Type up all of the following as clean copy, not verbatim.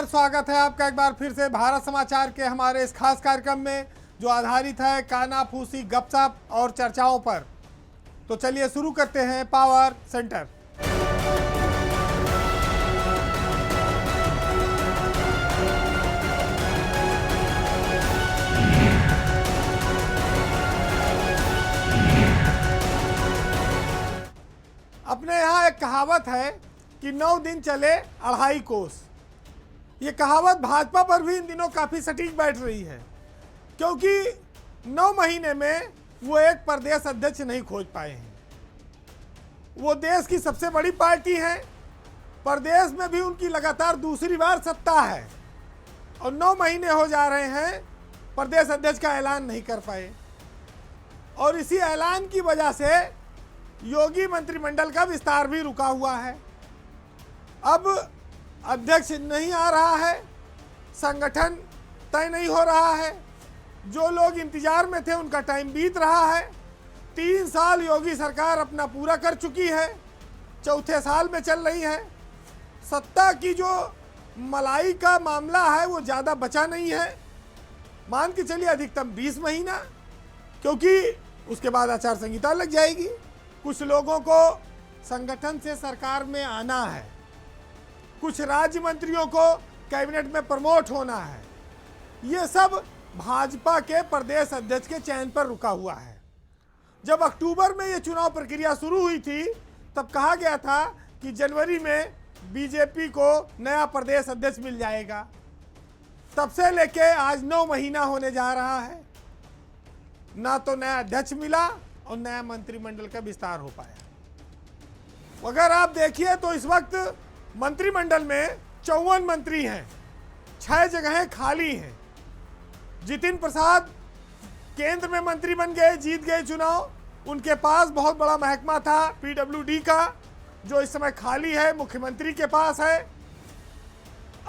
नमस्कार, स्वागत है आपका एक बार फिर से भारत समाचार के हमारे इस खास कार्यक्रम में जो आधारित है कानाफूसी गपशप और चर्चाओं पर। तो चलिए शुरू करते हैं पावर सेंटर। अपने यहाँ एक कहावत है कि 9 दिन चले अढ़ाई कोस। ये कहावत भाजपा पर भी इन दिनों काफ़ी सटीक बैठ रही है, क्योंकि 9 महीने में वो एक प्रदेश अध्यक्ष नहीं खोज पाए हैं। वो देश की सबसे बड़ी पार्टी है, प्रदेश में भी उनकी लगातार दूसरी बार सत्ता है और 9 महीने हो जा रहे हैं प्रदेश अध्यक्ष का ऐलान नहीं कर पाए। और इसी ऐलान की वजह से योगी मंत्रिमंडल का विस्तार भी रुका हुआ है। अब अध्यक्ष नहीं आ रहा है, संगठन तय नहीं हो रहा है, जो लोग इंतजार में थे उनका टाइम बीत रहा है। 3 साल योगी सरकार अपना पूरा कर चुकी है, चौथे साल में चल रही है। सत्ता की जो मलाई का मामला है वो ज़्यादा बचा नहीं है, मान के चलिए अधिकतम 20 महीना, क्योंकि उसके बाद आचार संहिता लग जाएगी। कुछ लोगों को संगठन से सरकार में आना है, कुछ राज्य मंत्रियों को कैबिनेट में प्रमोट होना है। ये सब भाजपा के प्रदेश अध्यक्ष के चयन पर रुका हुआ है। जब अक्टूबर में ये चुनाव प्रक्रिया शुरू हुई थी तब कहा गया था कि जनवरी में बीजेपी को नया प्रदेश अध्यक्ष मिल जाएगा। तब से लेके आज 9 महीना होने जा रहा है, ना तो नया अध्यक्ष मिला और नया मंत्रिमंडल का विस्तार हो पाया। अगर आप देखिए तो इस वक्त मंत्रिमंडल में 54 मंत्री हैं, 6 जगहें खाली हैं। जितिन प्रसाद केंद्र में मंत्री बन गए, जीत गए चुनाव। उनके पास बहुत बड़ा महकमा था पीडब्ल्यूडी का, जो इस समय खाली है, मुख्यमंत्री के पास है।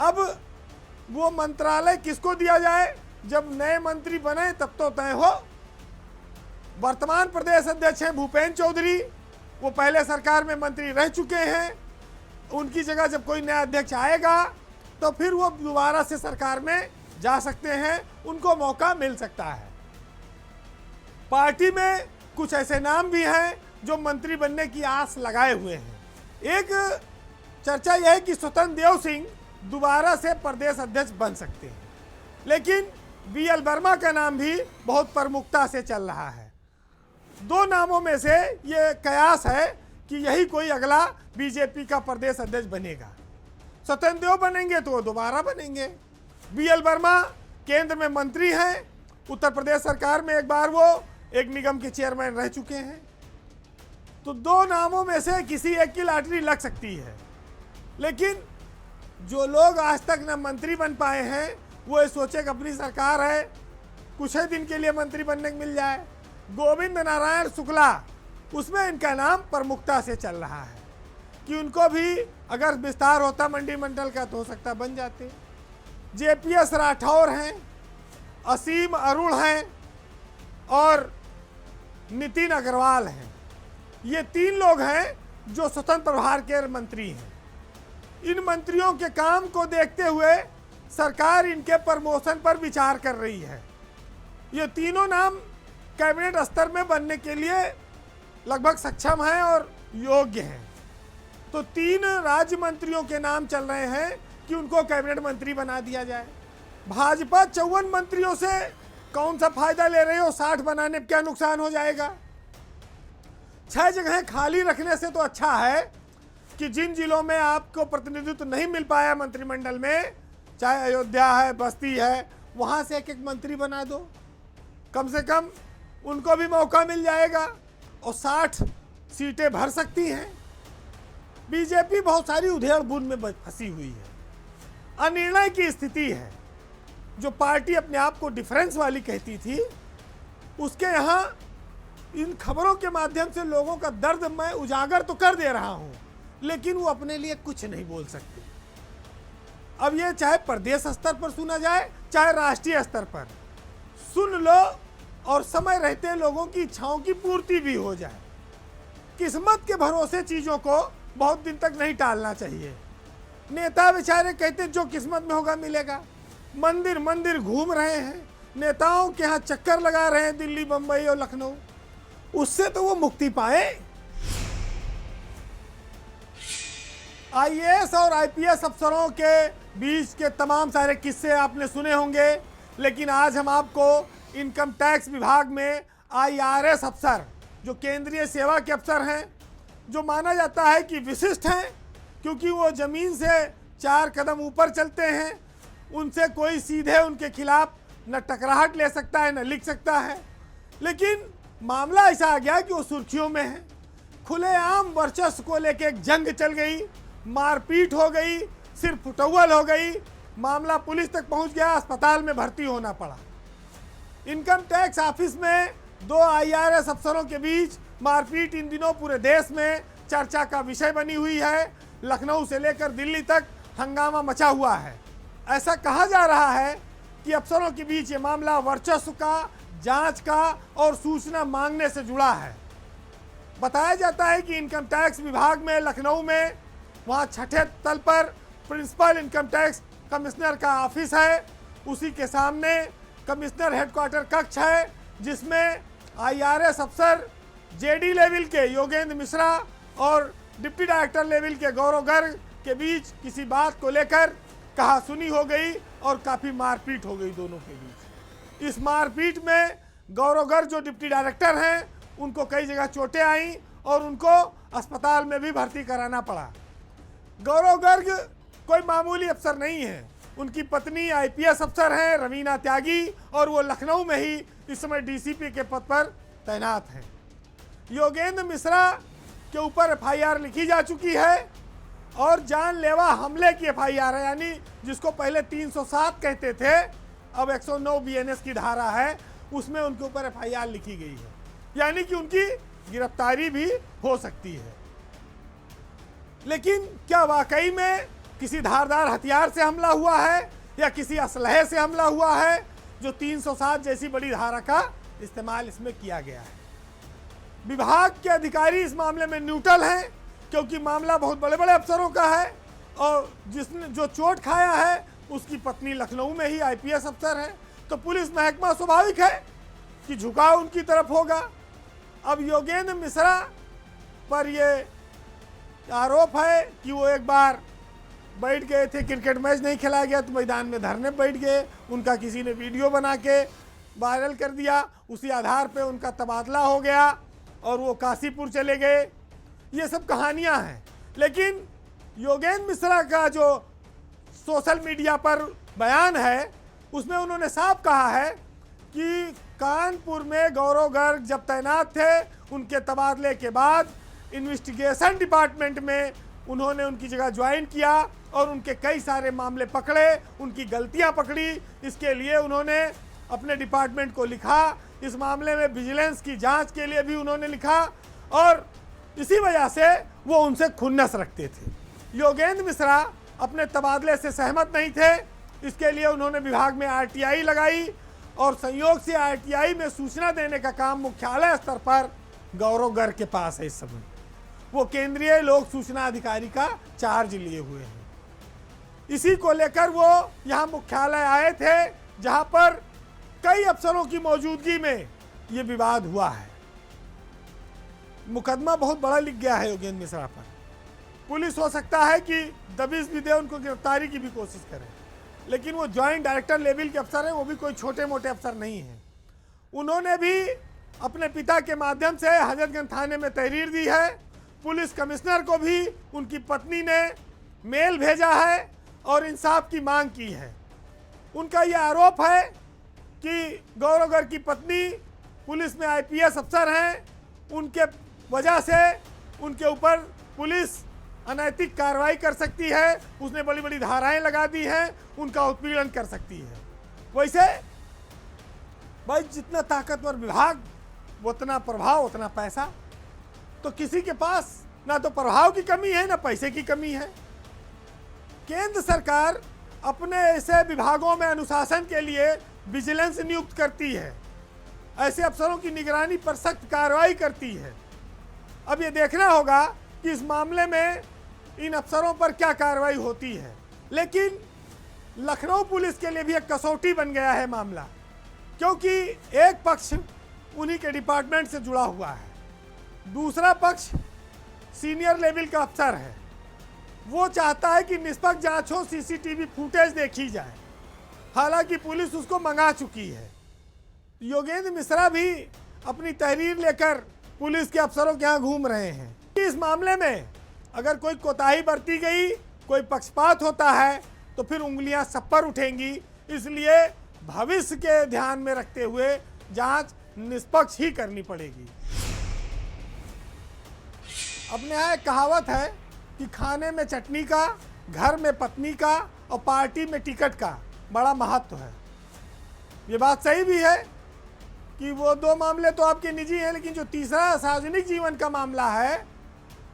अब वो मंत्रालय किसको दिया जाए, जब नए मंत्री बने तब तो तय हो। वर्तमान प्रदेश अध्यक्ष हैं भूपेंद्र चौधरी, वो पहले सरकार में मंत्री रह चुके हैं। उनकी जगह जब कोई नया अध्यक्ष आएगा तो फिर वो दोबारा से सरकार में जा सकते हैं, उनको मौका मिल सकता है। पार्टी में कुछ ऐसे नाम भी हैं जो मंत्री बनने की आस लगाए हुए हैं। एक चर्चा यह है कि स्वतंत्र देव सिंह दोबारा से प्रदेश अध्यक्ष बन सकते हैं, लेकिन बीएल वर्मा का नाम भी बहुत प्रमुखता से चल रहा है। 2 नामों में से ये कयास है कि यही कोई अगला बीजेपी का प्रदेश अध्यक्ष बनेगा। स्वतंत्र देव बनेंगे तो वो दोबारा बनेंगे। बीएल वर्मा केंद्र में मंत्री हैं, उत्तर प्रदेश सरकार में एक बार वो एक निगम के चेयरमैन रह चुके हैं। तो 2 नामों में से किसी एक की लॉटरी लग सकती है, लेकिन जो लोग आज तक न मंत्री बन पाए हैं वो ये सोचे कि अपनी सरकार है, कुछ ही दिन के लिए मंत्री बनने को मिल जाए। गोविंद नारायण शुक्ला, उसमें इनका नाम प्रमुखता से चल रहा है कि उनको भी अगर विस्तार होता मंत्रिमंडल का तो हो सकता बन जाते। जेपीएस राठौर हैं, असीम अरुण हैं और नितिन अग्रवाल हैं। ये 3 लोग हैं जो स्वतंत्र प्रभार के मंत्री हैं। इन मंत्रियों के काम को देखते हुए सरकार इनके प्रमोशन पर विचार कर रही है। ये तीनों नाम कैबिनेट स्तर में बनने के लिए लगभग सक्षम हैं और योग्य हैं। तो 3 राज्य मंत्रियों के नाम चल रहे हैं कि उनको कैबिनेट मंत्री बना दिया जाए। भाजपा 54 मंत्रियों से कौन सा फायदा ले रही हो, 60 बनाने में क्या नुकसान हो जाएगा। 6 जगहें खाली रखने से तो अच्छा है कि जिन जिलों में आपको प्रतिनिधित्व नहीं मिल पाया मंत्रिमंडल में, चाहे अयोध्या है, बस्ती है, वहाँ से एक मंत्री बना दो, कम से कम उनको भी मौका मिल जाएगा और 60 सीटें भर सकती हैं। बीजेपी बहुत सारी उधेड़-बुन में फंसी हुई है, अनिर्णय की स्थिति है। जो पार्टी अपने आप को डिफरेंस वाली कहती थी, उसके यहाँ इन खबरों के माध्यम से लोगों का दर्द मैं उजागर तो कर दे रहा हूँ, लेकिन वो अपने लिए कुछ नहीं बोल सकते। अब ये चाहे प्रदेश स्तर पर सुना जाए चाहे राष्ट्रीय स्तर पर सुन लो और समय रहते लोगों की इच्छाओं की पूर्ति भी हो जाए। किस्मत के भरोसे चीज़ों को बहुत दिन तक नहीं टालना चाहिए। नेता बेचारे कहते जो किस्मत में होगा मिलेगा। मंदिर मंदिर घूम रहे हैं, नेताओं के यहाँ चक्कर लगा रहे हैं दिल्ली, बंबई और लखनऊ, उससे तो वो मुक्ति पाए। आईएएस और आईपीएस अफसरों के बीच के तमाम सारे किस्से आपने सुने होंगे, लेकिन आज हम आपको इनकम टैक्स विभाग में आईआरएस अफसर, जो केंद्रीय सेवा के अफसर हैं, जो माना जाता है कि विशिष्ट हैं क्योंकि वो ज़मीन से 4 कदम ऊपर चलते हैं, उनसे कोई सीधे उनके खिलाफ न टकराहट ले सकता है न लिख सकता है। लेकिन मामला ऐसा आ गया कि वो सुर्खियों में है। खुलेआम वर्चस्व को लेकर एक जंग चल गई, मारपीट हो गई, सिर्फ फुटौल हो गई, मामला पुलिस तक पहुंच गया, अस्पताल में भर्ती होना पड़ा। इनकम टैक्स ऑफिस में 2 आईआरएस अफसरों के बीच मारपीट इन दिनों पूरे देश में चर्चा का विषय बनी हुई है। लखनऊ से लेकर दिल्ली तक हंगामा मचा हुआ है। ऐसा कहा जा रहा है कि अफसरों के बीच ये मामला वर्चस्व का, जांच का और सूचना मांगने से जुड़ा है। बताया जाता है कि इनकम टैक्स विभाग में लखनऊ में वहाँ 6ठे तल पर प्रिंसिपल इनकम टैक्स कमिश्नर का ऑफिस है, उसी के सामने कमिश्नर हेडक्वार्टर कक्ष है, जिसमें आईआरएस अफसर जेडी लेवल के योगेंद्र मिश्रा और डिप्टी डायरेक्टर लेवल के गौरव गर्ग के बीच किसी बात को लेकर कहासुनी हो गई और काफ़ी मारपीट हो गई दोनों के बीच। इस मारपीट में गौरव गर्ग जो डिप्टी डायरेक्टर हैं, उनको कई जगह चोटें आईं और उनको अस्पताल में भी भर्ती कराना पड़ा। गौरव गर्ग कोई मामूली अफसर नहीं है, उनकी पत्नी आईपीएस अफसर हैं रवीना त्यागी, और वो लखनऊ में ही इस समय डीसीपी के पद पर तैनात हैं। योगेंद्र मिश्रा के ऊपर एफआईआर लिखी जा चुकी है और जानलेवा हमले की एफआईआर है, यानी जिसको पहले 307 कहते थे, अब 109 बीएनएस की धारा है, उसमें उनके ऊपर एफआईआर लिखी गई है, यानी कि उनकी गिरफ्तारी भी हो सकती है। लेकिन क्या वाकई में किसी धारदार हथियार से हमला हुआ है या किसी असलहे से हमला हुआ है, जो 307 जैसी बड़ी धारा का इस्तेमाल इसमें किया गया है? विभाग के अधिकारी इस मामले में न्यूट्रल हैं, क्योंकि मामला बहुत बड़े बड़े अफसरों का है और जिसने जो चोट खाया है उसकी पत्नी लखनऊ में ही आईपीएस अफसर है, तो पुलिस महकमा स्वाभाविक है कि झुकाव उनकी तरफ होगा। अब योगेंद्र मिश्रा पर ये आरोप है कि वो एक बार बैठ गए थे, क्रिकेट मैच नहीं खेला गया तो मैदान में धरने बैठ गए, उनका किसी ने वीडियो बना के वायरल कर दिया, उसी आधार पे उनका तबादला हो गया और वो काशीपुर चले गए। ये सब कहानियां हैं, लेकिन योगेंद्र मिश्रा का जो सोशल मीडिया पर बयान है उसमें उन्होंने साफ कहा है कि कानपुर में गौरव गर्ग जब तैनात थे, उनके तबादले के बाद इन्वेस्टिगेशन डिपार्टमेंट में उन्होंने उनकी जगह ज्वाइन किया और उनके कई सारे मामले पकड़े, उनकी गलतियां पकड़ी। इसके लिए उन्होंने अपने डिपार्टमेंट को लिखा, इस मामले में विजिलेंस की जांच के लिए भी उन्होंने लिखा और इसी वजह से वो उनसे खुन्नस रखते थे। योगेंद्र मिश्रा अपने तबादले से सहमत नहीं थे, इसके लिए उन्होंने विभाग में आरटीआई लगाई और संयोग से आरटीआई में सूचना देने का काम मुख्यालय स्तर पर गौरव गर्ग के पास है। इस समय वो केंद्रीय लोक सूचना अधिकारी का चार्ज लिए हुए हैं। इसी को लेकर वो यहाँ मुख्यालय आए थे, जहाँ पर कई अफसरों की मौजूदगी में ये विवाद हुआ है। मुकदमा बहुत बड़ा लिख गया है योगेंद्र मिश्रा पर। पुलिस हो सकता है कि दबिश भी दे, उनको गिरफ्तारी की भी कोशिश करे, लेकिन वो ज्वाइंट डायरेक्टर लेवल के अफसर हैं, वो भी कोई छोटे मोटे अफसर नहीं हैं। उन्होंने भी अपने पिता के माध्यम से हजरतगंज थाने में तहरीर दी है। पुलिस कमिश्नर को भी उनकी पत्नी ने मेल भेजा है और इंसाफ की मांग की है। उनका यह आरोप है कि गौरव गर्ग की पत्नी पुलिस में आईपीएस अफसर हैं, उनके वजह से उनके ऊपर पुलिस अनैतिक कार्रवाई कर सकती है, उसने बड़ी बड़ी धाराएं लगा दी हैं, उनका उत्पीड़न कर सकती है। वैसे भाई जितना ताकतवर विभाग उतना प्रभाव उतना पैसा, तो किसी के पास ना तो प्रभाव की कमी है ना पैसे की कमी है। केंद्र सरकार अपने ऐसे विभागों में अनुशासन के लिए विजिलेंस नियुक्त करती है, ऐसे अफसरों की निगरानी पर सख्त कार्रवाई करती है। अब ये देखना होगा कि इस मामले में इन अफसरों पर क्या कार्रवाई होती है। लेकिन लखनऊ पुलिस के लिए भी एक कसौटी बन गया है मामला, क्योंकि एक पक्ष उन्हीं के डिपार्टमेंट से जुड़ा हुआ है, दूसरा पक्ष सीनियर लेवल का अफसर है। वो चाहता है कि निष्पक्ष जांच हो, सीसीटीवी फुटेज देखी जाए, हालांकि पुलिस उसको मंगा चुकी है। योगेंद्र मिश्रा भी अपनी तहरीर लेकर पुलिस के अफसरों के यहाँ घूम रहे हैं। इस मामले में अगर कोई कोताही बरती गई, कोई पक्षपात होता है, तो फिर उंगलियां सब पर उठेंगी। इसलिए भविष्य के ध्यान में रखते हुए जांच निष्पक्ष ही करनी पड़ेगी। अपने यहाँ एक कहावत है कि खाने में चटनी का, घर में पत्नी का और पार्टी में टिकट का बड़ा महत्व है। ये बात सही भी है कि वो दो मामले तो आपके निजी हैं, लेकिन जो तीसरा सार्वजनिक जीवन का मामला है,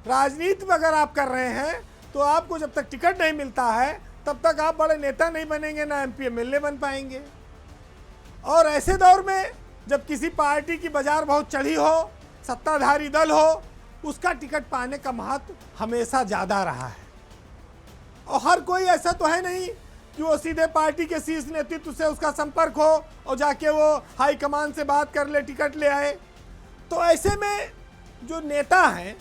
राजनीति में अगर आप कर रहे हैं तो आपको जब तक टिकट नहीं मिलता है तब तक आप बड़े नेता नहीं बनेंगे, ना एमपी एमएलए बन पाएंगे। और ऐसे दौर में जब किसी पार्टी की बाजार बहुत चढ़ी हो, सत्ताधारी दल हो, उसका टिकट पाने का महत्व हमेशा ज़्यादा रहा है। और हर कोई ऐसा तो है नहीं कि वो सीधे पार्टी के शीर्ष नेतृत्व से उसका संपर्क हो और जाके वो हाईकमान से बात कर ले, टिकट ले आए। तो ऐसे में जो नेता हैं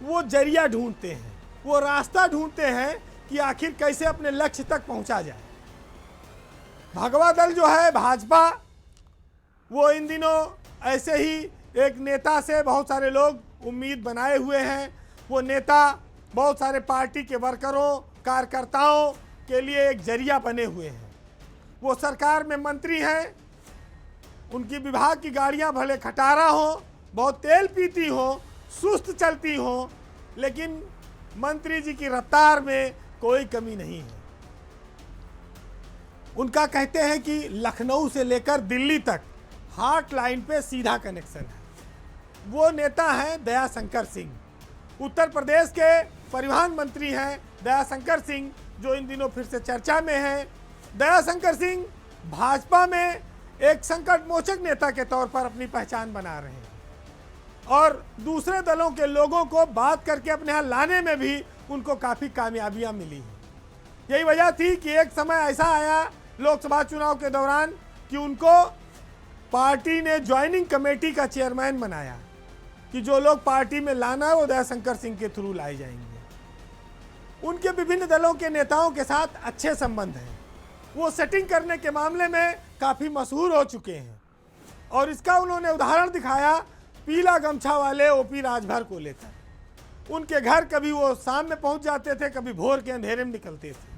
वो जरिया ढूंढते हैं, वो रास्ता ढूंढते हैं कि आखिर कैसे अपने लक्ष्य तक पहुंचा जाए। भगवा दल जो है भाजपा, वो इन दिनों ऐसे ही एक नेता से बहुत सारे लोग उम्मीद बनाए हुए हैं। वो नेता बहुत सारे पार्टी के वर्करों, कार्यकर्ताओं के लिए एक जरिया बने हुए हैं। वो सरकार में मंत्री हैं, उनकी विभाग की गाड़ियां भले खटारा हो, बहुत तेल पीती हो, सुस्त चलती हो, लेकिन मंत्री जी की रफ्तार में कोई कमी नहीं है। उनका कहते हैं कि लखनऊ से लेकर दिल्ली तक हार्ट लाइन पे सीधा कनेक्शन है। वो नेता हैं दयाशंकर सिंह। उत्तर प्रदेश के परिवहन मंत्री हैं दयाशंकर सिंह, जो इन दिनों फिर से चर्चा में हैं। दयाशंकर सिंह भाजपा में एक संकट मोचक नेता के तौर पर अपनी पहचान बना रहे हैं और दूसरे दलों के लोगों को बात करके अपने यहाँ लाने में भी उनको काफ़ी कामयाबियाँ मिली हैं। यही वजह थी कि एक समय ऐसा आया लोकसभा चुनाव के दौरान कि उनको पार्टी ने ज्वाइनिंग कमेटी का चेयरमैन बनाया कि जो लोग पार्टी में लाना है वो दयाशंकर सिंह के थ्रू लाए जाएंगे। उनके विभिन्न दलों के नेताओं के साथ अच्छे संबंध हैं। वो सेटिंग करने के मामले में काफ़ी मशहूर हो चुके हैं और इसका उन्होंने उदाहरण दिखाया पीला गमछा वाले ओपी राजभर को लेकर। उनके घर कभी वो शाम में पहुंच जाते थे, कभी भोर के अंधेरे में निकलते थे।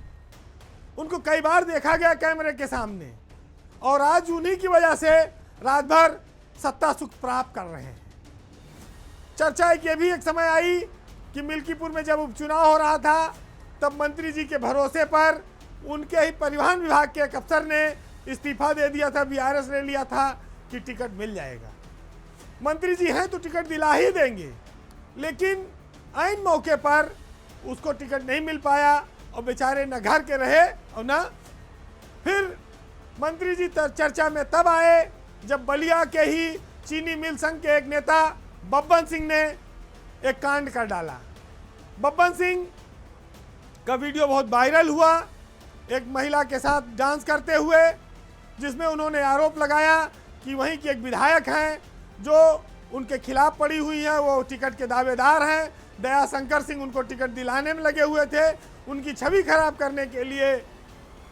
उनको कई बार देखा गया कैमरे के सामने और आज उन्हीं की वजह से राजभर सत्ता सुख प्राप्त कर रहे हैं। चर्चा है कि ये भी एक समय आई कि मिल्कीपुर में जब उपचुनाव हो रहा था तब मंत्री जी के भरोसे पर उनके ही परिवहन विभाग के एक अफसर ने इस्तीफा दे दिया था, बीआरएस ले लिया था कि टिकट मिल जाएगा। मंत्री जी हैं तो टिकट दिला ही देंगे, लेकिन ऐन मौके पर उसको टिकट नहीं मिल पाया और बेचारे न घर के रहे और न फिर मंत्री जी चर्चा में तब आए जब बलिया के ही चीनी मिल संघ के एक नेता बब्बन सिंह ने एक कांड कर डाला। बब्बन सिंह का वीडियो बहुत वायरल हुआ, एक महिला के साथ डांस करते हुए, जिसमें उन्होंने आरोप लगाया कि वहीं के एक विधायक हैं जो उनके खिलाफ पड़ी हुई हैं, वो टिकट के दावेदार हैं। दयाशंकर सिंह उनको टिकट दिलाने में लगे हुए थे। उनकी छवि खराब करने के लिए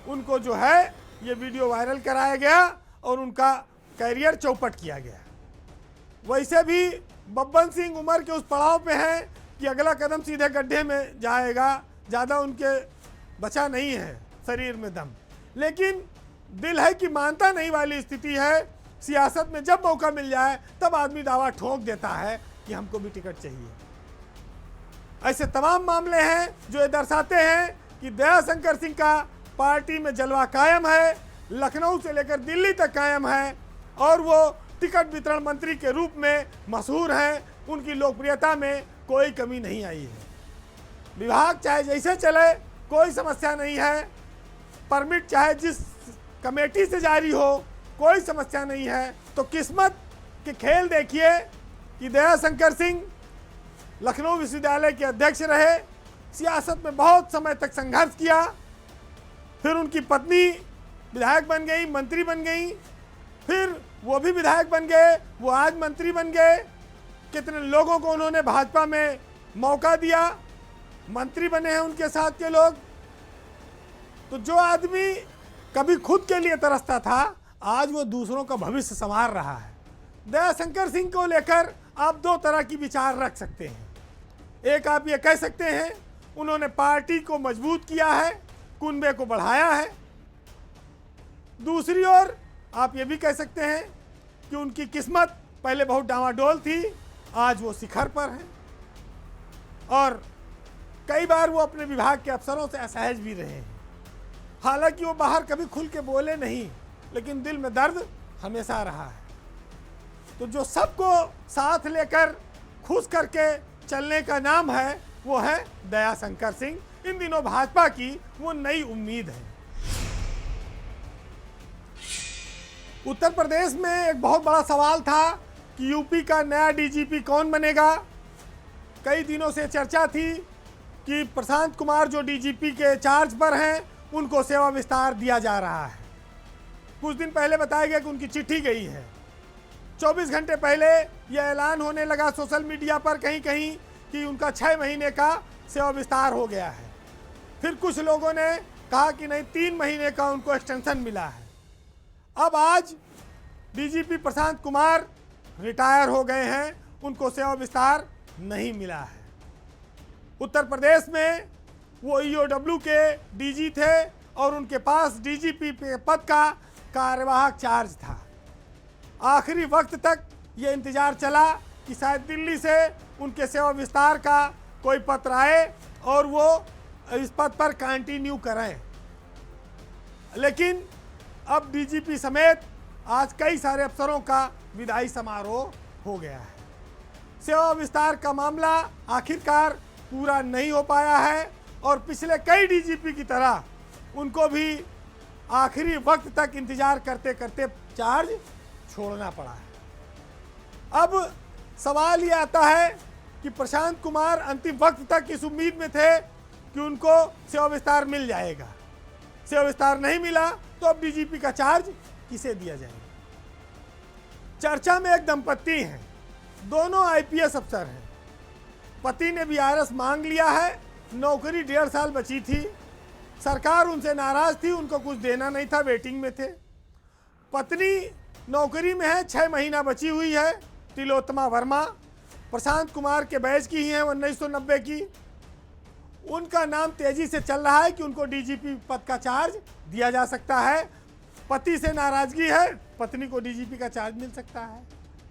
उनको जो है ये वीडियो वायरल कराया गया और उनका कैरियर चौपट किया गया। वैसे भी बब्बन सिंह उम्र के उस पड़ाव पे हैं कि अगला कदम सीधे गड्ढे में जाएगा, ज़्यादा उनके बचा नहीं है शरीर में दम, लेकिन दिल है कि मानता नहीं वाली स्थिति है। सियासत में जब मौका मिल जाए तब आदमी दावा ठोक देता है कि हमको भी टिकट चाहिए। ऐसे तमाम मामले हैं जो ये दर्शाते हैं कि दयाशंकर सिंह का पार्टी में जलवा कायम है, लखनऊ से लेकर दिल्ली तक कायम है और वो टिकट वितरण मंत्री के रूप में मशहूर हैं। उनकी लोकप्रियता में कोई कमी नहीं आई है। विभाग चाहे जैसे चले कोई समस्या नहीं है, परमिट चाहे जिस कमेटी से जारी हो कोई समस्या नहीं है। तो किस्मत के खेल देखिए कि दयाशंकर सिंह लखनऊ विश्वविद्यालय के अध्यक्ष रहे, सियासत में बहुत समय तक संघर्ष किया, फिर उनकी पत्नी विधायक बन गई, मंत्री बन गई, फिर वो भी विधायक बन गए, वो आज मंत्री बन गए। कितने लोगों को उन्होंने भाजपा में मौका दिया, मंत्री बने हैं उनके साथ के लोग। तो जो आदमी कभी खुद के लिए तरसता था, आज वो दूसरों का भविष्य संवार रहा है। दयाशंकर सिंह को लेकर आप दो तरह की विचार रख सकते हैं। एक, आप ये कह सकते हैं उन्होंने पार्टी को मजबूत किया है, कुनबे को बढ़ाया है। दूसरी ओर आप ये भी कह सकते हैं कि उनकी किस्मत पहले बहुत डामाडोल थी, आज वो शिखर पर है, और कई बार वो अपने विभाग के अफसरों से असहज भी रहे हैं। हालांकि वो बाहर कभी खुल के बोले नहीं, लेकिन दिल में दर्द हमेशा रहा है। तो जो सबको साथ लेकर खुश करके चलने का नाम है, वो है दयाशंकर सिंह। इन दिनों भाजपा की वो नई उम्मीद है। उत्तर प्रदेश में एक बहुत बड़ा सवाल था कि यूपी का नया डीजीपी कौन बनेगा। कई दिनों से चर्चा थी कि प्रशांत कुमार जो डीजीपी के चार्ज पर हैं, उनको सेवा विस्तार दिया जा रहा है। कुछ दिन पहले बताया गया कि उनकी चिट्ठी गई है। 24 घंटे पहले यह ऐलान होने लगा सोशल मीडिया पर कहीं कहीं कि उनका 6 महीने का सेवा विस्तार हो गया है। फिर कुछ लोगों ने कहा कि नहीं, 3 महीने का उनको एक्सटेंशन मिला है। अब आज डीजीपी प्रशांत कुमार रिटायर हो गए हैं, उनको सेवा विस्तार नहीं मिला है। उत्तर प्रदेश में वो ईओडब्ल्यू के डीजी थे और उनके पास डीजीपी पद का कार्यवाहक चार्ज था। आखिरी वक्त तक ये इंतजार चला कि शायद दिल्ली से उनके सेवा विस्तार का कोई पत्र आए और वो इस पद पर कंटिन्यू करें। लेकिन अब डीजीपी समेत आज कई सारे अफसरों का विदाई समारोह हो गया है। सेवा विस्तार का मामला आखिरकार पूरा नहीं हो पाया है और पिछले कई डीजीपी की तरह उनको भी आखिरी वक्त तक इंतजार करते करते चार्ज छोड़ना पड़ा है। अब सवाल ये आता है कि प्रशांत कुमार अंतिम वक्त तक इस उम्मीद में थे कि उनको सेवा विस्तार मिल जाएगा। सेवा विस्तार नहीं मिला तो अब डीजीपी का चार्ज किसे दिया जाएगा। चर्चा में एक दंपत्ति हैं, दोनों आईपीएस अफसर हैं। पति ने वीआरएस मांग लिया है, नौकरी 1.5 साल बची थी, सरकार उनसे नाराज थी, उनको कुछ देना नहीं था, वेटिंग में थे। पत्नी नौकरी में है, 6 महीना बची हुई है, तिलोत्तमा वर्मा, प्रशांत कुमार के बैच की ही हैं, 1990 की। उनका नाम तेजी से चल रहा है कि उनको डीजीपी पद का चार्ज दिया जा सकता है। पति से नाराजगी है, पत्नी को डीजीपी का चार्ज मिल सकता है।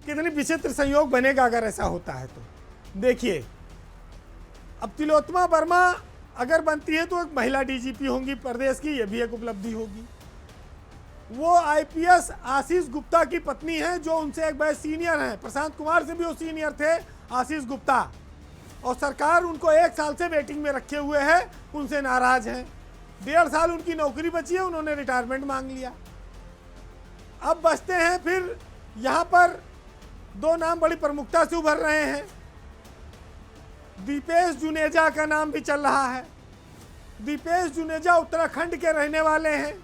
कितनी विचित्र संयोग बनेगा अगर ऐसा होता है तो। देखिए, अब तिलोत्तमा वर्मा अगर बनती है तो एक महिला डीजीपी होंगी प्रदेश की, ये भी एक उपलब्धि होगी। वो आईपीएस आशीष गुप्ता की पत्नी है, जो उनसे एक बैच सीनियर हैं। प्रशांत कुमार से भी वो सीनियर थे, आशीष गुप्ता, और सरकार उनको 1 साल से वेटिंग में रखे हुए है, उनसे नाराज हैं। 1.5 साल उनकी नौकरी बची है, उन्होंने रिटायरमेंट मांग लिया। अब बचते हैं फिर यहाँ पर 2 नाम बड़ी प्रमुखता से उभर रहे हैं। दीपेश जुनेजा का नाम भी चल रहा है। दीपेश जुनेजा उत्तराखंड के रहने वाले हैं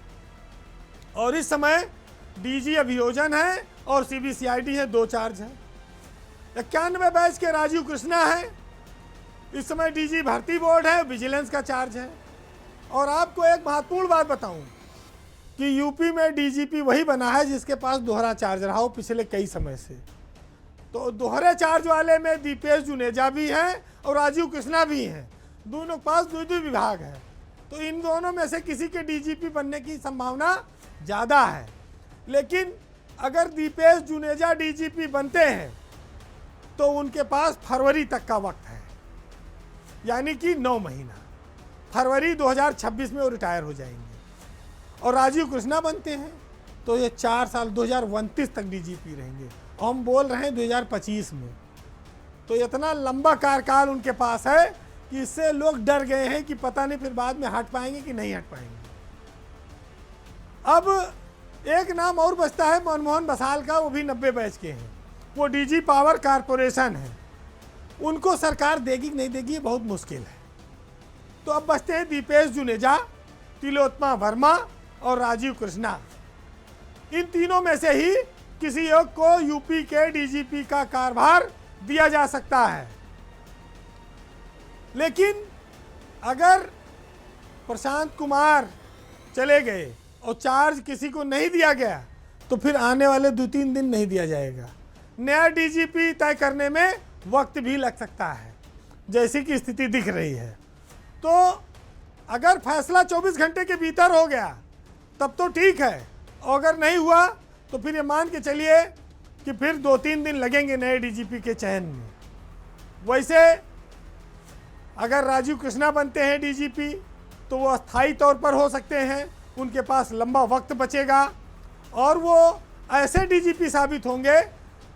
और इस समय डीजी अभियोजन है और सीबीसीआईडी है, 2 चार्ज हैं। 91 बैच के राजीव कृष्णा है, इस समय डीजी भर्ती बोर्ड है, विजिलेंस का चार्ज है। और आपको एक महत्वपूर्ण बात बताऊं कि यूपी में डीजीपी वही बना है जिसके पास दोहरा चार्ज रहा हो पिछले कई समय से। तो दोहरे चार्ज वाले में दीपेश जुनेजा भी हैं और राजीव कृष्णा भी हैं, दोनों के पास 2 विभाग है। तो इन दोनों में से किसी के डीजीपी बनने की संभावना ज़्यादा है। लेकिन अगर दीपेश जुनेजा डीजीपी बनते हैं तो उनके पास फरवरी तक का वक्त है, यानी कि 9 महीना। फरवरी 2026 में वो रिटायर हो जाएंगे। और राजीव कृष्णा बनते हैं तो ये 4 साल 2029 तक डीजीपी रहेंगे। हम बोल रहे हैं 2025 में। तो इतना लंबा कार्यकाल उनके पास है कि इससे लोग डर गए हैं कि पता नहीं फिर बाद में हट पाएंगे कि नहीं हट पाएंगे। अब एक नाम और बचता है मनमोहन बसाल का, वो भी 90 बैच के हैं, वो डीजी पावर कारपोरेशन है। उनको सरकार देगी कि नहीं देगी ये बहुत मुश्किल है। तो अब बचते हैं दीपेश जुनेजा, तिलोत्तमा वर्मा और राजीव कृष्णा। इन तीनों में से ही किसी एक को यूपी के डीजीपी का कार्यभार दिया जा सकता है। लेकिन अगर प्रशांत कुमार चले गए और चार्ज किसी को नहीं दिया गया तो फिर आने वाले 2-3 दिन नहीं दिया जाएगा। नया डीजीपी तय करने में वक्त भी लग सकता है, जैसी कि स्थिति दिख रही है। तो अगर फैसला 24 घंटे के भीतर हो गया तब तो ठीक है, और अगर नहीं हुआ तो फिर ये मान के चलिए कि फिर 2-3 दिन लगेंगे नए डीजीपी के चयन में। वैसे अगर राजीव कृष्णा बनते हैं डीजीपी तो वो अस्थायी तौर पर हो सकते हैं, उनके पास लंबा वक्त बचेगा और वो ऐसे डीजीपी साबित होंगे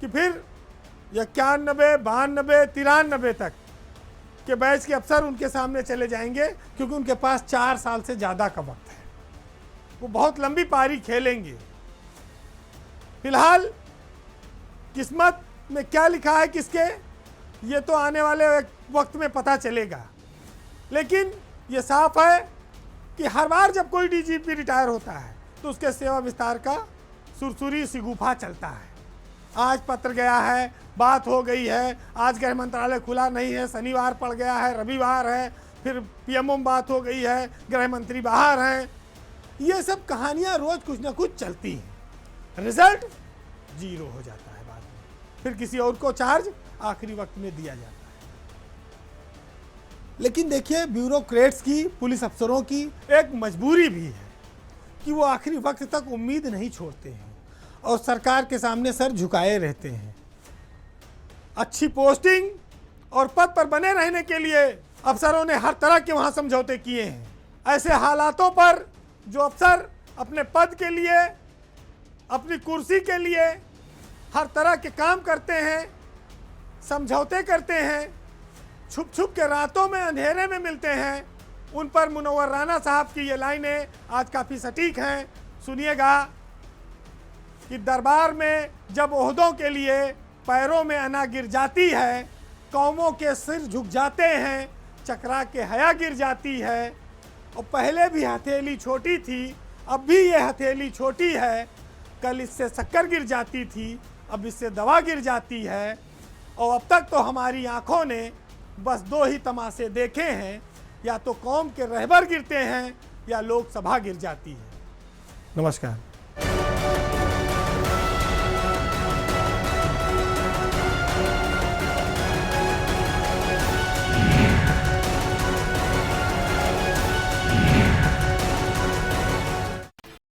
कि फिर 91, 92, 93 तक के बैच के अफसर उनके सामने चले जाएंगे, क्योंकि उनके पास 4 साल से ज़्यादा का वक्त है। वो बहुत लंबी पारी खेलेंगे। फिलहाल किस्मत में क्या लिखा है किसके, ये तो आने वाले वक्त में पता चलेगा। लेकिन ये साफ है कि हर बार जब कोई डीजीपी रिटायर होता है तो उसके सेवा विस्तार का सुरसुरी सिगुफा चलता है। आज पत्र गया है, बात हो गई है, आज गृह मंत्रालय खुला नहीं है, शनिवार पड़ गया है, रविवार है, फिर पीएमओ में बात हो गई है, गृह मंत्री बाहर हैं। ये सब कहानियां रोज कुछ ना कुछ चलती हैं। रिजल्ट 0 हो जाता है बाद में, फिर किसी और को चार्ज आखिरी वक्त में दिया जाता है। लेकिन देखिए, ब्यूरोक्रेट्स की, पुलिस अफसरों की एक मजबूरी भी है कि वो आखिरी वक्त तक उम्मीद नहीं छोड़ते हैं और सरकार के सामने सर झुकाए रहते हैं। अच्छी पोस्टिंग और पद पर बने रहने के लिए अफसरों ने हर तरह के वहाँ समझौते किए हैं। ऐसे हालातों पर जो अफसर अपने पद के लिए, अपनी कुर्सी के लिए हर तरह के काम करते हैं, समझौते करते हैं, छुप छुप के रातों में अंधेरे में मिलते हैं, उन पर मुनव्वर राना साहब की ये लाइनें आज काफ़ी सटीक हैं। सुनिएगा कि दरबार में जब ओहदों के लिए पैरों में अना गिर जाती है, कौमों के सिर झुक जाते हैं, चकरा के हया गिर जाती है। और पहले भी हथेली छोटी थी, अब भी ये हथेली छोटी है। कल इससे शक्कर गिर जाती थी, अब इससे दवा गिर जाती है। और अब तक तो हमारी आंखों ने बस 2 ही तमाशे देखे हैं, या तो कौम के रहबर गिरते हैं या लोकसभा गिर जाती है। नमस्कार।